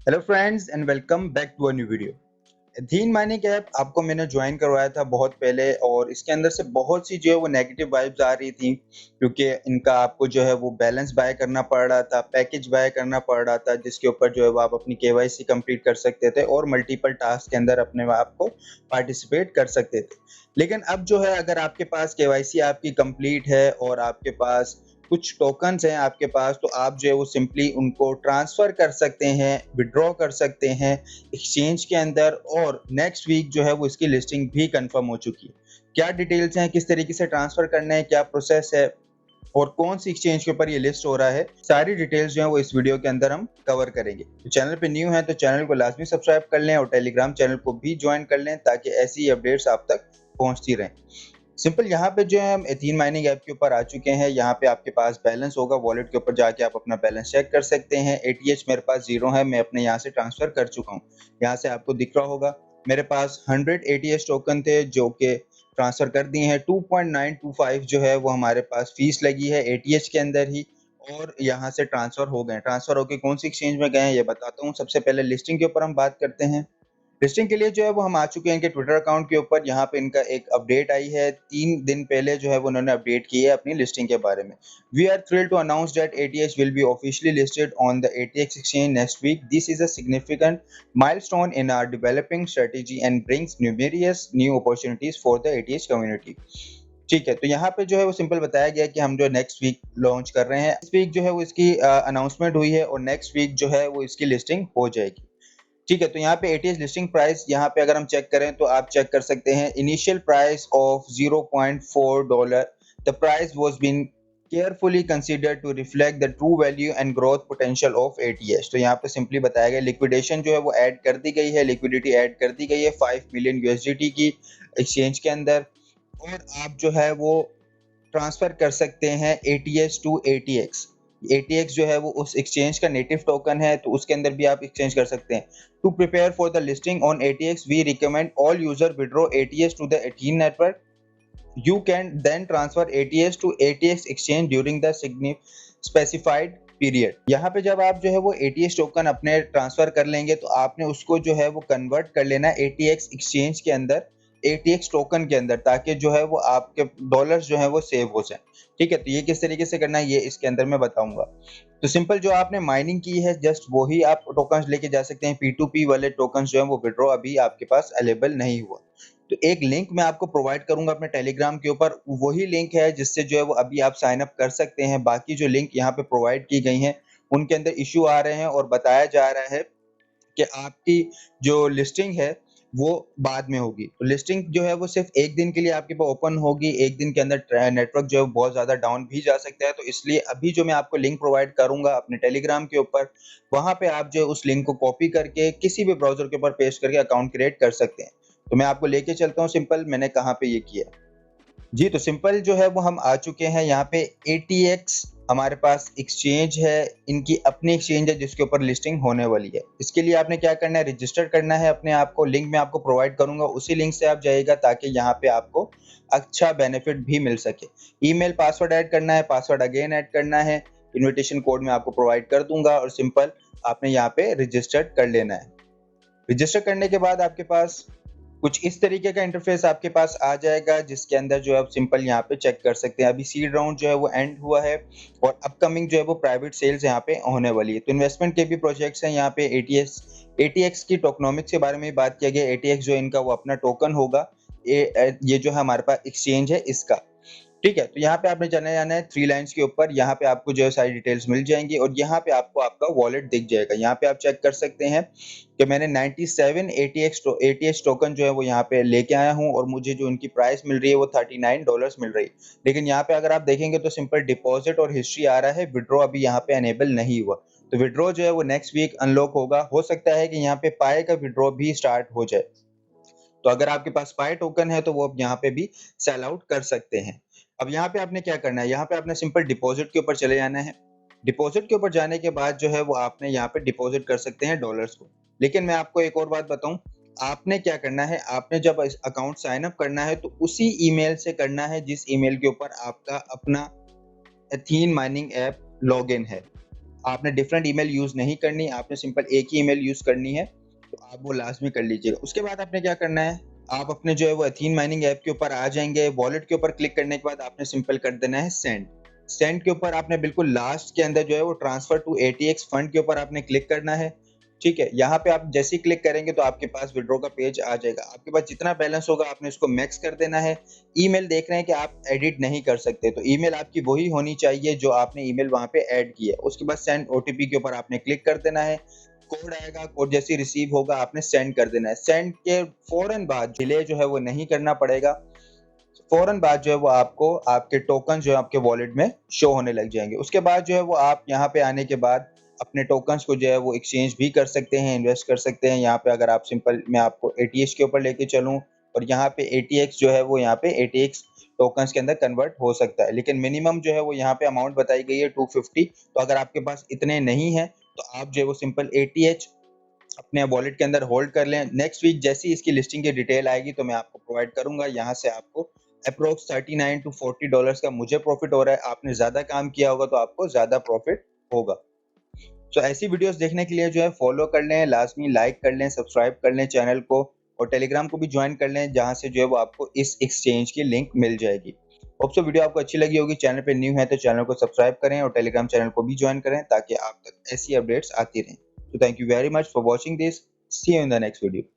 Hello friends and welcome back to a new video. Athene mining app आपको मैंने join करवाया था बहुत पहले और इसके अंदर से बहुत सी जो है वो नेगेटिव वाइब्स आ रही थी, क्योंकि इनका आपको जो है वो बैलेंस बाय करना पड़ रहा था, पैकेज बाय करना पड़ रहा था, जिसके ऊपर जो है वो आप अपनी केवाईसी कंप्लीट कर सकते थे और मल्टीपल टास्क के अंदर अपने आप को पार्टिसिपेट कर सकते थे। लेकिन अब जो है अगर आपके पास केवाईसी आपकी कंप्लीट है और आपके पास कुछ टोकन्स हैं आपके पास, तो आप जो है वो सिंपली उनको ट्रांसफर कर सकते हैं, विड्रॉ कर सकते हैं एक्सचेंज के अंदर, और नेक्स्ट वीक जो है वो इसकी लिस्टिंग भी कंफर्म हो चुकी है। क्या डिटेल्स हैं, किस तरीके से ट्रांसफर करना है, क्या प्रोसेस है और कौन सी एक्सचेंज के ऊपर ये लिस्ट हो रहा है, सारी डिटेल्स जो है वो इस वीडियो के अंदर हम कवर करेंगे। तो चैनल पे न्यू है तो चैनल को लाजमी सब्सक्राइब कर लें और टेलीग्राम चैनल को भी ज्वाइन कर लें ताकि ऐसी अपडेट्स आप तक पहुंचती रहें। सिंपल यहाँ पे जो है हम एथीन माइनिंग ऐप के ऊपर आ चुके हैं। यहाँ पे आपके पास बैलेंस होगा, वॉलेट के ऊपर जाके आप अपना बैलेंस चेक कर सकते हैं। एटीएच मेरे पास 0 है, मैं अपने यहाँ से ट्रांसफर कर चुका हूँ। यहाँ से आपको दिख रहा होगा मेरे पास 100 एटीएच टोकन थे जो कि ट्रांसफर कर दिए हैं। 2.925 जो है वो हमारे पास फीस लगी है एटीएच के अंदर ही, और यहाँ से ट्रांसफर हो गए। ट्रांसफर होके कौन सी एक्सचेंज में गए हैं ये बताता हूँ। सबसे पहले लिस्टिंग के ऊपर हम बात करते हैं। लिस्टिंग के लिए जो है वो हम आ चुके हैं इनके ट्विटर अकाउंट के ऊपर। यहाँ पे इनका एक अपडेट आई है, 3 दिन पहले जो है वो उन्होंने अपडेट की है अपनी लिस्टिंग के बारे में। We are thrilled to announce that ATH will be officially listed on the ATX exchange next week. This is a significant milestone in our developing strategy and brings numerous new opportunities for the ATH community. ठीक है, तो यहाँ पे जो है वो simple बताया गया कि हम जो नेक्स्ट वीक लॉन्च कर रहे हैं। इस वीक जो है वो इसकी अनाउंसमेंट हुई है और नेक्स्ट वीक जो है वो इसकी लिस्टिंग हो जाएगी। ठीक है, तो यहाँ पे एटीएस लिस्टिंग प्राइस यहाँ पे अगर हम चेक करें तो आप चेक कर सकते हैं initial price of $0.4। The price was been carefully considered to reflect the true value and growth potential of ATS. तो यहाँ पे सिंपली बताया गया लिक्विडेशन जो है वो ऐड कर दी गई है, लिक्विडिटी ऐड कर दी गई है 5 मिलियन यूएसडीटी की एक्सचेंज के अंदर, और आप जो है वो ट्रांसफर कर सकते हैं एटीएस टू एटीएक्स। एटीएक्स जो है वो उस एक्सचेंज का नेटिव टोकन है, तो उसके अंदर भी आप एक्सचेंज कर सकते हैं। To prepare for the listing on ATX we recommend all user withdraw ATS to the Athene network. You can then transfer ATS to ATX exchange during the specified period. यहाँ पे जब आप जो है वो एटीएस टोकन अपने transfer कर लेंगे तो आपने उसको जो है वो कन्वर्ट कर लेना एटीएक्स एक्सचेंज के अंदर, एटीएक्स टोकन के अंदर, ताकि जो है वो आपके डॉलर्स जो है वो सेव हो जाए। ठीक है, तो ये किस तरीके से करना है ये इसके अंदर मैं बताऊंगा। तो सिंपल जो आपने माइनिंग की है जस्ट वही आप टोकन्स लेके जा सकते हैं। P2P वाले टोकन्स जो है वो विड्रॉ अभी आपके पास अवेलेबल नहीं हुआ। तो एक लिंक मैं आपको प्रोवाइड करूंगा अपने टेलीग्राम के ऊपर, वही लिंक है जिससे जो है वो अभी आप साइन अप कर सकते हैं। बाकी जो लिंक यहाँ पे प्रोवाइड की गई हैं उनके अंदर इशू आ रहे हैं और बताया जा रहा है कि आपकी जो लिस्टिंग है वो बाद में होगी। तो लिस्टिंग जो है वो सिर्फ एक दिन के लिए आपके पास ओपन होगी। एक दिन के अंदर नेटवर्क जो है बहुत ज़्यादा डाउन भी जा सकता है, तो इसलिए अभी जो मैं आपको लिंक प्रोवाइड करूंगा अपने टेलीग्राम के ऊपर, वहां पे आप जो है उस लिंक को कॉपी करके किसी भी ब्राउजर के ऊपर पेस्ट करके अकाउंट क्रिएट कर सकते हैं। तो मैं आपको लेके चलता हूँ सिंपल मैंने कहाँ पे ये किया है। जी, तो सिंपल जो है वो हम आ चुके हैं यहाँ पे। एटीएक्स हमारे पास एक्सचेंज है, इनकी अपनी एक्सचेंज है जिसके ऊपर लिस्टिंग होने वाली है। इसके लिए आपने क्या करना है, रजिस्टर करना है अपने आप को। लिंक मैं आपको प्रोवाइड करूंगा, उसी लिंक से आप जाइएगा ताकि यहाँ पे आपको अच्छा बेनिफिट भी मिल सके। ईमेल पासवर्ड ऐड करना है, पासवर्ड अगेन ऐड करना है, इन्विटेशन कोड मैं आपको प्रोवाइड कर दूंगा और सिंपल आपने यहाँ पे रजिस्टर्ड कर लेना है। रजिस्टर करने के बाद आपके पास कुछ इस तरीके का इंटरफेस आपके पास आ जाएगा, जिसके अंदर जो है आप सिंपल यहाँ पे चेक कर सकते हैं। अभी सीड राउंड जो है वो एंड हुआ है और अपकमिंग जो है वो प्राइवेट सेल्स यहाँ पे होने वाली है। तो इन्वेस्टमेंट के भी प्रोजेक्ट्स हैं यहाँ पे। एटीएक्स की टोकनॉमिक्स के बारे में बात किया गया। एटीएक्स जो इनका वो अपना टोकन होगा, ये जो है हमारे पास एक्सचेंज है इसका। ठीक है, तो यहाँ पे आपने जाना जाना है 3 लाइन्स के ऊपर। यहाँ पे आपको जो है सारी डिटेल्स मिल जाएंगी और यहाँ पे आपको आपका वॉलेट दिख जाएगा। यहाँ पे आप चेक कर सकते हैं कि मैंने 97 एटीएक्स टोकन जो है वो यहाँ पे लेके आया हूँ और मुझे जो उनकी प्राइस मिल रही है वो $39 मिल रही है। लेकिन यहाँ पे अगर आप देखेंगे तो सिंपल डिपॉजिट और हिस्ट्री आ रहा है, विड्रॉ अभी यहाँ पे अनेबल नहीं हुआ। तो विड्रॉ जो है वो नेक्स्ट वीक अनलॉक होगा। हो सकता है कि यहाँ पे पाए का विड्रॉ भी स्टार्ट हो जाए। तो अगर आपके पास पाई टोकन है तो वो अब यहाँ पे भी सेल आउट कर सकते हैं। अब यहाँ पे आपने क्या करना है, यहाँ पे आपने सिंपल डिपॉजिट के ऊपर चले जाना है। डिपॉजिट के ऊपर जाने के बाद जो है वो आपने यहाँ पे डिपॉजिट कर सकते हैं डॉलर्स को। लेकिन मैं आपको एक और बात बताऊं, आपने क्या करना है, आपने जब अकाउंट साइन अप करना है तो उसी ईमेल से करना है जिस ईमेल के ऊपर आपका अपना एथीन माइनिंग ऐप लॉगिन है। आपने डिफरेंट ईमेल यूज नहीं करनी, आपने सिंपल एक ही ईमेल यूज करनी है, तो आप वो लाजमी कर लीजिएगा। उसके बाद आपने क्या करना है, आप अपने जो है वो एथीन माइनिंग ऐप के ऊपर आ जाएंगे। वॉलेट के ऊपर क्लिक करने के बाद आपने सिंपल कर देना है सेंड। सेंड के ऊपर आपने बिल्कुल लास्ट के अंदर जो है वो ट्रांसफर टू ATX फंड के ऊपर आपने क्लिक करना है। ठीक है, यहाँ पे आप जैसे ही क्लिक करेंगे तो आपके पास विड्रॉ का पेज आ जाएगा। आपके पास जितना बैलेंस होगा आपने उसको मैक्स कर देना है। ईमेल देख रहे हैं कि आप एडिट नहीं कर सकते, तो ईमेल आपकी वही होनी चाहिए जो आपने ईमेल वहां पे ऐड की है। उसके बाद सेंड OTP के ऊपर आपने क्लिक कर देना है। कोड आएगा, कोड जैसे रिसीव होगा आपने सेंड कर देना है। सेंड के फौरन बाद डिले जो है वो नहीं करना पड़ेगा, फौरन बाद जो है वो आपको आपके टोकन जो है आपके वॉलेट में शो होने लग जाएंगे। उसके बाद जो है वो आप यहाँ पे आने के बाद अपने टोकन्स को जो है वो एक्सचेंज भी कर सकते हैं, इन्वेस्ट कर सकते हैं। यहाँ पे अगर आप सिंपल मैं आपको ATH के ऊपर लेके चलूँ और यहाँ पे ATX जो है वो यहाँ पे ATX टोकन्स के अंदर कन्वर्ट हो सकता है, लेकिन मिनिमम जो है वो यहाँ पे अमाउंट बताई गई है 250। तो अगर आपके पास इतने नहीं है तो आप जो है वो सिंपल ATH अपने वॉलेट के अंदर होल्ड कर लें। नेक्स्ट वीक जैसी इसकी लिस्टिंग की डिटेल आएगी तो मैं आपको प्रोवाइड करूंगा। यहाँ से आपको अप्रोक्स $39 to $40 का मुझे प्रॉफिट हो रहा है। आपने ज्यादा काम किया होगा तो आपको ज्यादा प्रॉफिट होगा। तो ऐसी वीडियोस देखने के लिए जो है फॉलो कर लें, लाजमी लाइक कर लें, सब्सक्राइब कर लें चैनल को, और टेलीग्राम को भी ज्वाइन कर लें जहां से जो है वो आपको इस एक्सचेंज की लिंक मिल जाएगी। होप सो वीडियो आपको अच्छी लगी होगी। चैनल पे न्यू है तो चैनल को सब्सक्राइब करें और टेलीग्राम चैनल को भी ज्वाइन करें ताकि आप तक ऐसी अपडेट्स आती रहें। So thank you very much for watching this. See you in the next video.